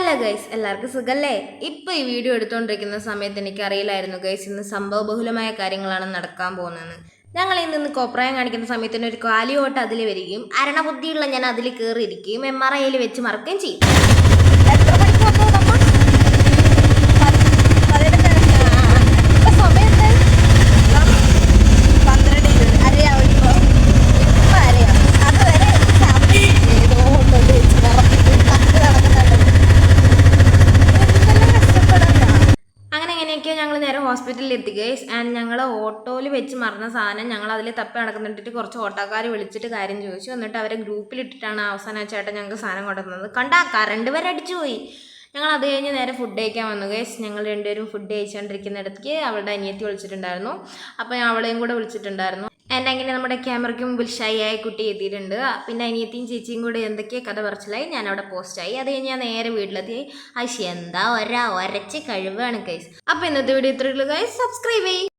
Hello guys, എല്ലാവർക്കും സുഖല്ലേ? ഇപ്പോൾ ഈ വീഡിയോ എടുത്തുകൊണ്ടിരിക്കുന്ന സമയത്ത് എനിക്കറിയില്ലായിരുന്നു ഗൈസ് ഇന്ന് സംഭവബഹുലമായ കാര്യങ്ങളാണ് നടക്കാൻ പോകുന്നത്. ഞങ്ങൾ ഇന്ന് കോപ്രായം കാണിക്കുന്ന സമയത്ത് തന്നെ ഒരു കാലിയോട്ട് അതിൽ വരികയും അരണബുദ്ധിയുള്ള ഞാൻ അതിൽ കയറിയിരിക്കുകയും MRIയിൽ വെച്ച് മറക്കുകയും ചെയ്യും. എത്ര മണിക്കൂർ ഞങ്ങൾ നേരെ ഹോസ്പിറ്റലിൽ എത്തി ഗൈസ്. ആൻഡ് ഞങ്ങൾ ഓട്ടോയിൽ വെച്ച് മറന്ന സാധനം ഞങ്ങൾ അതിൽ തപ്പി നടക്കുന്നിട്ട് കുറച്ച് ഓട്ടോക്കാർ വിളിച്ചിട്ട് കാര്യം ചോദിച്ചു. എന്നിട്ട് അവരെ ഗ്രൂപ്പിലിട്ടിട്ടാണ് അവസാനം ആ ചേട്ടൻ ഞങ്ങൾക്ക് സാധനം കൊണ്ടുവന്നത്. കണ്ടാ കറണ്ട് വരെ അടിച്ചു പോയി. ഞങ്ങൾ അത് കഴിഞ്ഞ് നേരെ ഫുഡ് കഴിക്കാൻ വന്നു ഗൈസ്. ഞങ്ങൾ രണ്ടുപേരും ഫുഡ് കഴിച്ചുകൊണ്ടിരിക്കുന്നിടത്തേക്ക് അവളുടെ അനിയത്തി വിളിച്ചിട്ടുണ്ടായിരുന്നു. അപ്പോൾ ഞാൻ അവളെയും കൂടെ വിളിച്ചിട്ടുണ്ടായിരുന്നു. എൻ്റെ അങ്ങനെ നമ്മുടെ ക്യാമറയ്ക്ക് മുമ്പിൽ ഷൈ ആയ കുട്ടി എത്തിയിട്ടുണ്ട്. പിന്നെ അനിയത്തിയും ചേച്ചിയും കൂടെ എന്തൊക്കെയോ കഥ പറച്ചിലായി. ഞാൻ അവിടെ പോസ്റ്റായി. അത് കഴിഞ്ഞ് ഞാൻ നേരെ വീട്ടിലെത്തി. ഐശി എന്താ ഒരച്ച് കഴിവാണ് ഗൈസ്. അപ്പോൾ ഇന്നത്തെ വീഡിയോ ഇത്രയുള്ളൂ ഗൈസ്. സബ്സ്ക്രൈബ് ചെയ്യും.